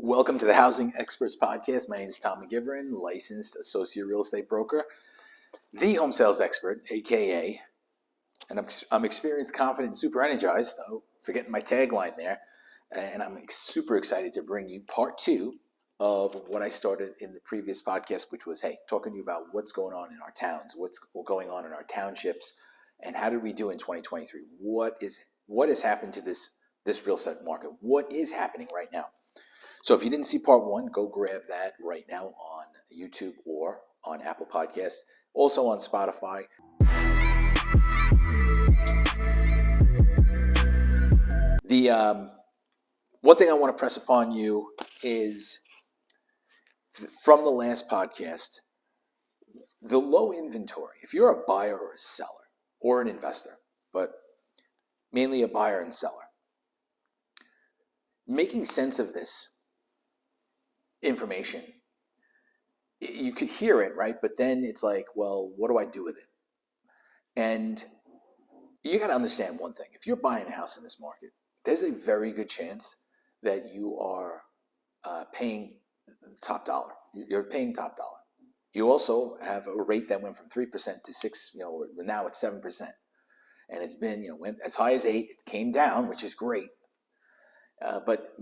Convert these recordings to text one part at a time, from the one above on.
Welcome to the Housing Experts Podcast. My name is Tom McGivern, licensed associate real estate broker, the home sales expert, aka, and I'm experienced, confident, and super energized. So forgetting my tagline there, and I'm super excited to bring you part two of what I started in the previous podcast, which was, hey, talking to you about what's going on in our towns, what's going on in our townships, and how did we do in 2023? What has happened to this real estate market? What is happening right now? So if you didn't see part one, go grab that right now on YouTube or on Apple Podcasts, also on Spotify. The one thing I want to press upon you is from the last podcast, the low inventory. If you're a buyer or a seller or an investor, but mainly a buyer and seller, making sense of this information, you could hear it, right? But then it's like, well, what do I do with it? And you got to understand one thing. If you're buying a house in this market, there's a very good chance that you are paying top dollar. You're paying top dollar. You also have a rate that went from 3% to 6%, now it's 7%. And it's been, went as high as 8%. It came down, which is great. But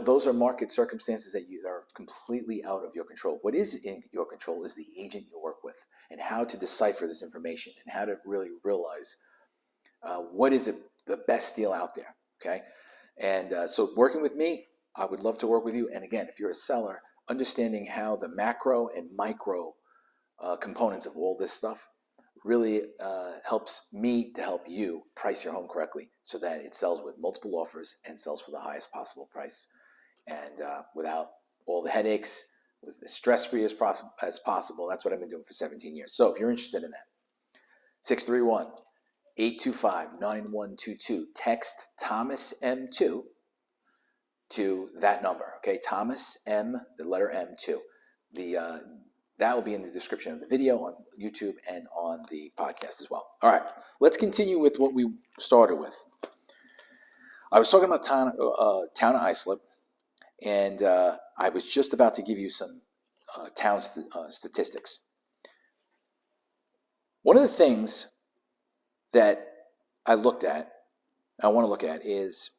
those are market circumstances that are completely out of your control. What is in your control is the agent you work with and how to decipher this information and how to really realize what is the best deal out there, okay? And so working with me, I would love to work with you. And again, if you're a seller, understanding how the macro and micro components of all this stuff really helps me to help you price your home correctly so that it sells with multiple offers and sells for the highest possible price and without all the headaches, with as stress-free as possible. That's what I've been doing for 17 years. So if you're interested in that, 631-825-9122. Text Thomas M2 to that number, okay? Thomas M, the letter M2. That will be in the description of the video on YouTube and on the podcast as well. All right, let's continue with what we started with. I was talking about town of Islip, and I was just about to give you some town statistics. One of the things that I want to look at is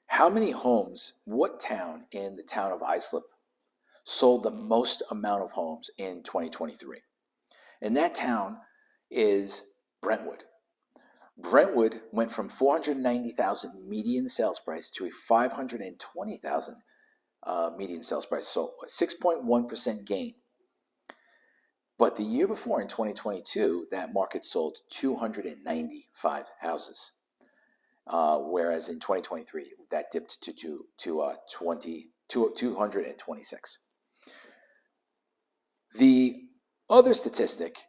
how many homes, what town in the town of Islip sold the most amount of homes in 2023. And that town is Brentwood. Brentwood went from $490,000 median sales price to a $520,000 median sales price, so a 6.1% gain. But the year before, in 2022, that market sold 295 houses, whereas in 2023, that dipped to 226. The other statistic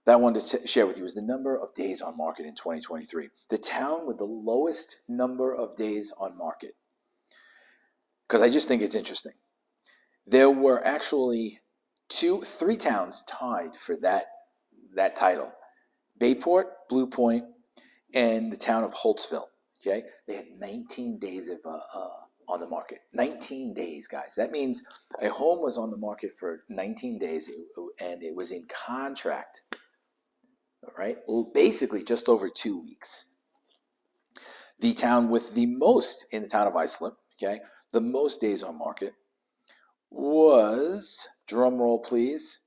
that I wanted to share with you is the number of days on market in 2023. The town with the lowest number of days on market, because I just think it's interesting. There were actually three towns tied for that title: Bayport, Blue Point, and the town of Holtzville. Okay, they had 19 days on the market. 19 days, guys. That means a home was on the market for 19 days and it was in contract, all right? Well, basically just over 2 weeks. The town with the most in the town of Islip, okay, the most days on market was, drum roll please,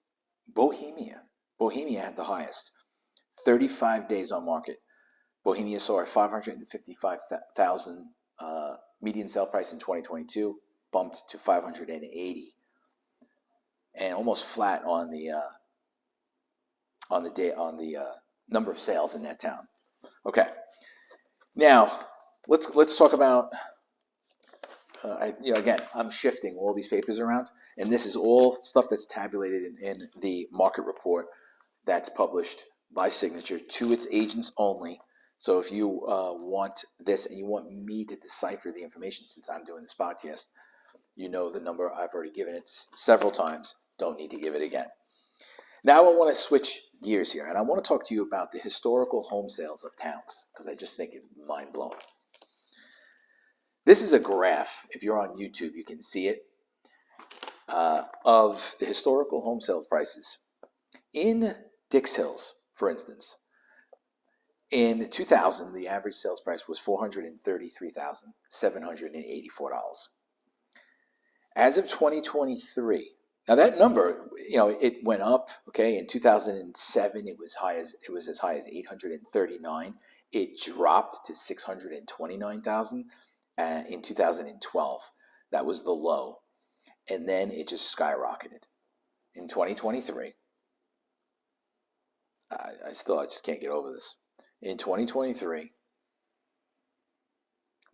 Bohemia. Bohemia had the highest, 35 days on market. Bohemia saw a $555,000 median sale price in 2022, bumped to 580, and almost flat on the number of sales in that town. Okay, now let's talk about. Again, I'm shifting all these papers around, and this is all stuff that's tabulated in the market report that's published by signature to its agents only. So if you want this and you want me to decipher the information, since I'm doing this podcast, you know the number. I've already given it several times. Don't need to give it again. Now I want to switch gears here, and I want to talk to you about the historical home sales of towns, because I just think it's mind-blowing. This is a graph. If you're on YouTube, you can see it, of the historical home sale prices in Dix Hills, for instance. In 2000, the average sales price was $433,784. As of 2023, now that number, it went up. Okay, in 2007, it was as high as 839. It dropped to 629,000 in 2012. That was the low, and then it just skyrocketed in 2023. I just can't get over this. In 2023,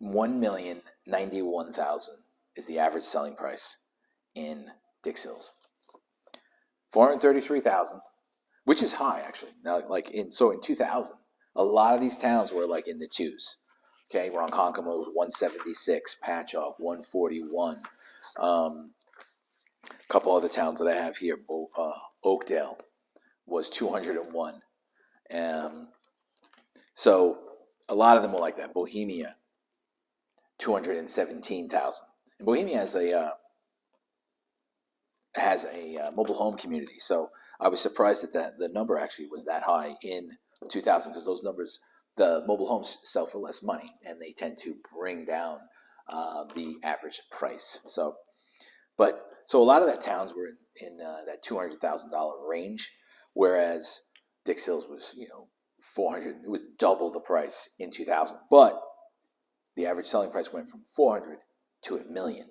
1,091,000 is the average selling price in Dix Hills. 433,000, which is high actually. Now, in 2000, a lot of these towns were like in the twos. Okay, Ronkonkoma was 176, Patchogue 141. A couple other towns that I have here, Oakdale was 201. So a lot of them were like that. Bohemia, 217,000. And Bohemia has a mobile home community. So I was surprised that the number actually was that high in 2000, because those numbers, the mobile homes sell for less money, and they tend to bring down the average price. So a lot of that towns were in that $200,000 range, whereas Dix Hills was 400. It was double the price in 2000, but the average selling price went from 400 to $1 million.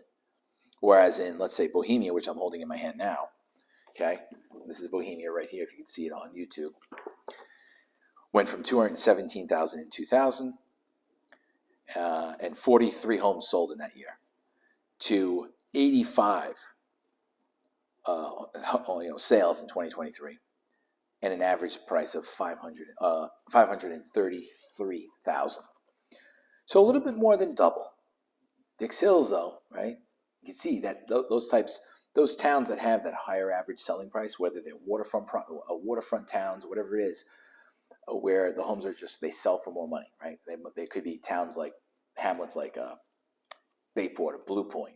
Whereas in, let's say, Bohemia, which I'm holding in my hand now, okay, this is Bohemia right here, if you can see it on YouTube, went from 217,000 in 2000 and 43 homes sold in that year to 85 sales in 2023, and an average price of 533,000. So a little bit more than double. Dix Hills, though, right? You can see that those towns that have that higher average selling price, whether they're waterfront towns, whatever it is, where the homes are they sell for more money, right? They could be towns like hamlets like Bayport or Blue Point,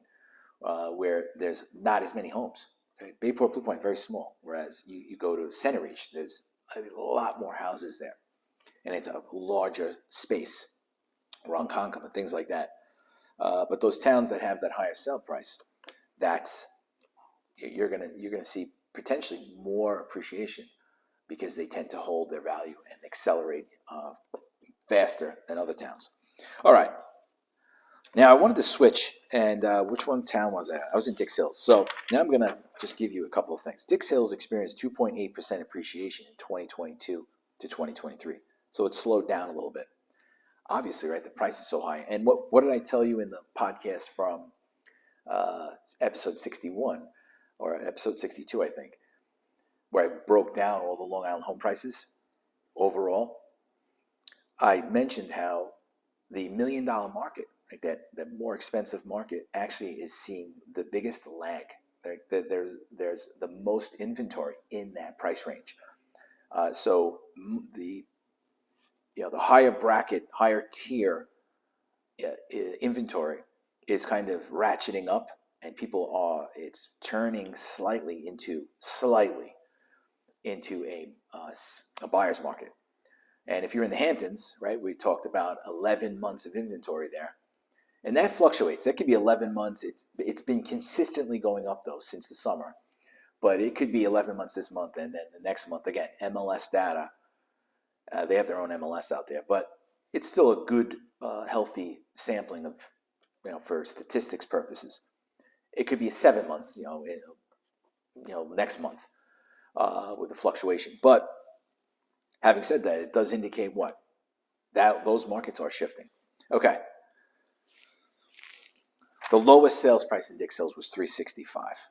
where there's not as many homes. Okay? Bayport, Blue Point, very small. Whereas you go to Centereach, there's a lot more houses there, and it's a larger space. Ronkonkoma and things like that. But those towns that have that higher sale price, you're gonna see potentially more appreciation, because they tend to hold their value and accelerate faster than other towns. All right. Now I wanted to switch, and which town was I at? I was in Dix Hills. So now I'm going to just give you a couple of things. Dix Hills experienced 2.8% appreciation in 2022 to 2023. So it slowed down a little bit. Obviously, right, the price is so high. And what did I tell you in the podcast from episode 61 or episode 62, I think, where I broke down all the Long Island home prices overall? I mentioned how the $1 million market, like that more expensive market, actually is seeing the biggest lag. There's the most inventory in that price range. So the higher bracket, higher tier inventory is kind of ratcheting up, and it's turning slightly into a buyer's market. And if you're in the Hamptons, right, we talked about 11 months of inventory there. And that fluctuates. That could be 11 months. It's been consistently going up, though, since the summer. But it could be 11 months this month, and then the next month, again, MLS data. They have their own MLS out there. But it's still a good, healthy sampling of, for statistics purposes. It could be 7 months, next month with the fluctuation. But having said that, it does indicate what? That those markets are shifting. Okay. The lowest sales price in Dix Hills was $365.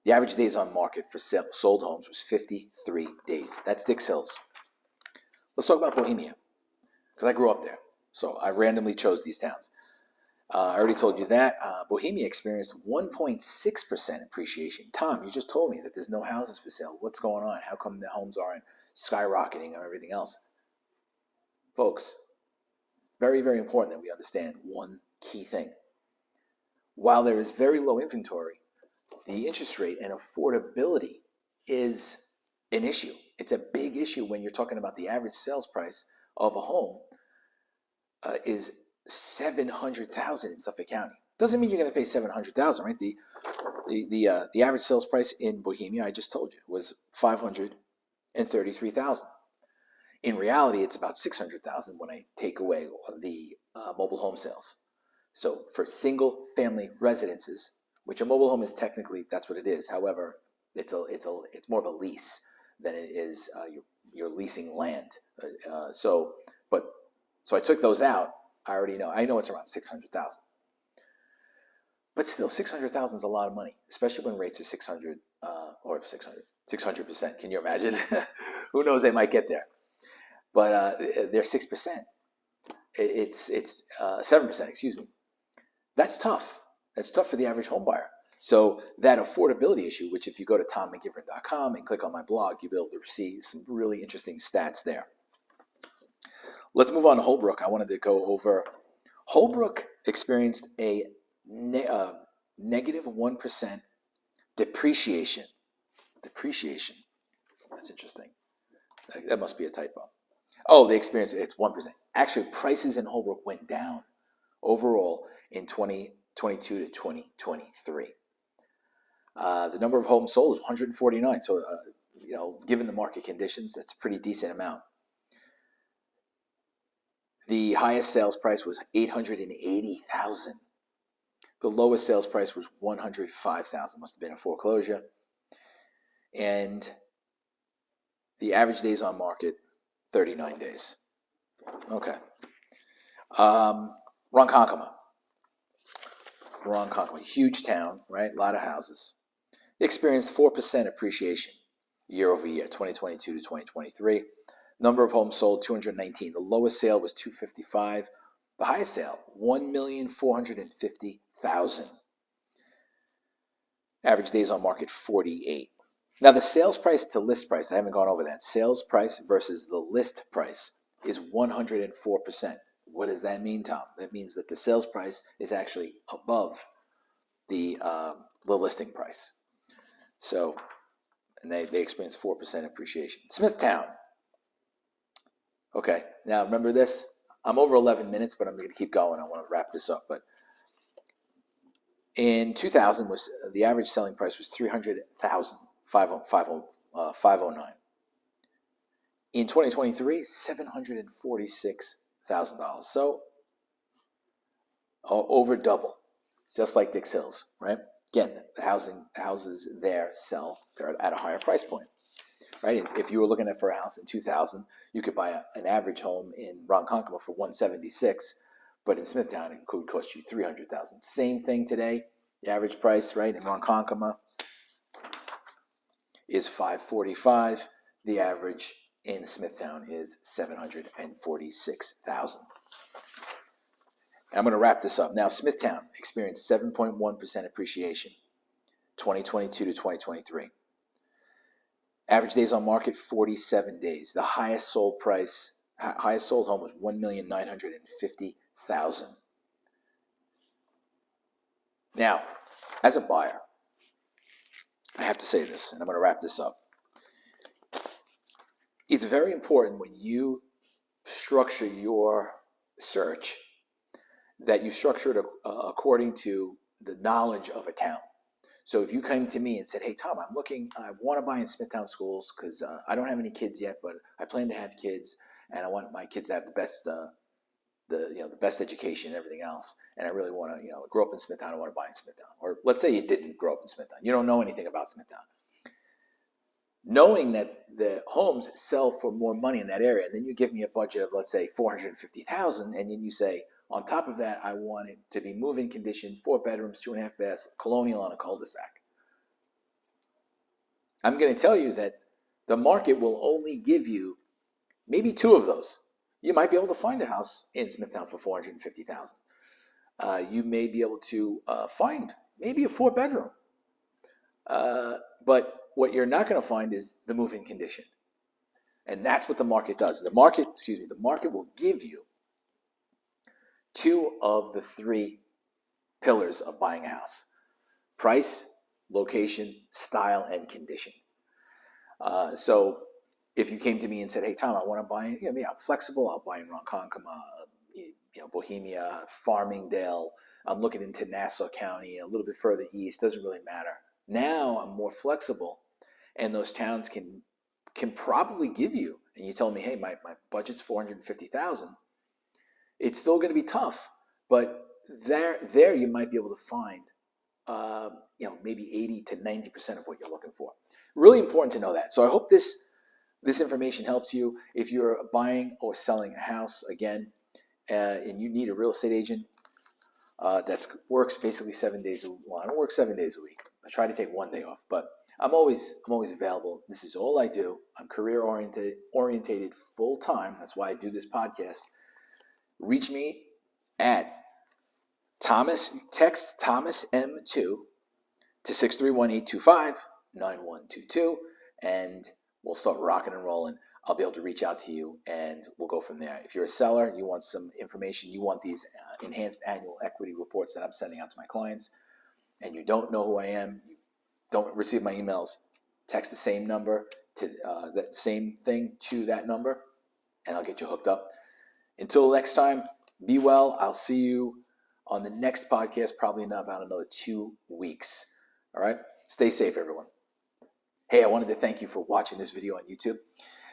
The average days on market for sold homes was 53 days. That's Dix Hills. Let's talk about Bohemia, because I grew up there. So I randomly chose these towns. I already told you that. Bohemia experienced 1.6% appreciation. Tom, you just told me that there's no houses for sale. What's going on? How come the homes aren't skyrocketing or everything else? Folks, very, very important that we understand one key thing. While there is very low inventory, the interest rate and affordability is an issue. It's a big issue when you're talking about the average sales price of a home is $700,000 in Suffolk County. Doesn't mean you're going to pay $700,000, right? The average sales price in Bohemia, I just told you, was $533,000. In reality, it's about $600,000 when I take away the mobile home sales. So for single family residences, which a mobile home is technically, that's what it is. However, it's more of a lease than it is you're leasing land. So I took those out. I know it's around 600,000. But still, 600,000 is a lot of money, especially when rates are 600%. Can you imagine? Who knows? They might get there, but they're 6%. It's 7%. Excuse me. That's tough. That's tough for the average home buyer. So that affordability issue, which if you go to tommcgivern.com and click on my blog, you'll be able to see some really interesting stats there. Let's move on to Holbrook. I wanted to go over. Holbrook experienced a negative 1% depreciation. Depreciation. That's interesting. That must be a typo. Oh, they experienced it's 1%. Actually, prices in Holbrook went down overall in 2022 to 2023. The number of homes sold was 149. So, given the market conditions, that's a pretty decent amount. The highest sales price was $880,000. The lowest sales price was $105,000. Must have been a foreclosure. And the average days on market, 39 days. Okay. Ronkonkoma, huge town, right? A lot of houses. They experienced 4% appreciation year over year, 2022 to 2023. Number of homes sold, 219. The lowest sale was 255. The highest sale, 1,450,000. Average days on market, 48. Now the sales price to list price, I haven't gone over that. Sales price versus the list price is 104%. What does that mean, Tom? That means that the sales price is actually above the listing price. So, and they experienced 4% appreciation. Smithtown. Okay, now remember this. I'm over 11 minutes, but I'm going to keep going. I want to wrap this up. But in 2000, the average selling price was $300,509. In 2023, $746,000. So over double, just like Dix Hills, right? Again, the houses there sell. They're at a higher price point, right? If you were looking for a house in 2000, you could buy an average home in Ronkonkoma for $176, but in Smithtown it could cost you $300,000. Same thing today. The average price, right, in Ronkonkoma is $545. The average in Smithtown is $746,000. I'm going to wrap this up. Now, Smithtown experienced 7.1% appreciation, 2022 to 2023. Average days on market, 47 days. The highest sold home was $1,950,000. Now, as a buyer, I have to say this, and I'm going to wrap this up. It's very important when you structure your search that you structure it according to the knowledge of a town. So if you came to me and said, hey, Tom, I want to buy in Smithtown schools because I don't have any kids yet, but I plan to have kids, and I want my kids to have the best education and everything else, and I really want to, grow up in Smithtown, I want to buy in Smithtown. Or let's say you didn't grow up in Smithtown. You don't know anything about Smithtown. Knowing that the homes sell for more money in that area, and then you give me a budget of, let's say, $450,000, and then you say, on top of that, I want it to be move-in condition, 4 bedrooms, 2.5 baths, colonial on a cul-de-sac. I'm going to tell you that the market will only give you maybe 2 of those. You might be able to find a house in Smithtown for $450,000. You may be able to find maybe a 4-bedroom. But what you're not going to find is the move-in condition. And that's what the market does. The market will give you two of the three pillars of buying a house: price, location, style, and condition. So if you came to me and said, hey, Tom, I want to buy, I'm flexible. I'll buy in Ronkonkoma, Bohemia, Farmingdale. I'm looking into Nassau County, a little bit further east, doesn't really matter. Now I'm more flexible, and those towns can probably give you, and you tell me, hey, my budget's $450,000. It's still going to be tough, but there you might be able to find maybe 80 to 90% of what you're looking for. Really important to know that. So I hope this information helps you. If you're buying or selling a house, again, and you need a real estate agent that works basically 7 days a week. Well, I don't work 7 days a week. I try to take one day off, but I'm always available. This is all I do. I'm career orientated full time. That's why I do this podcast. Reach me at text Thomas M2 to 631-825-9122, and we'll start rocking and rolling. I'll be able to reach out to you, and we'll go from there. If you're a seller, you want some information, you want these enhanced annual equity reports that I'm sending out to my clients, and you don't know who I am, you don't receive my emails, text the same number to that same thing to that number, and I'll get you hooked up. Until next time, be well. I'll see you on the next podcast, probably in about another 2 weeks. All right? Stay safe, everyone. Hey, I wanted to thank you for watching this video on YouTube.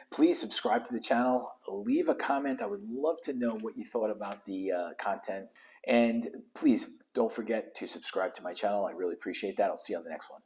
Please subscribe to the channel. Leave a comment. I would love to know what you thought about the content. And please don't forget to subscribe to my channel. I really appreciate that. I'll see you on the next one.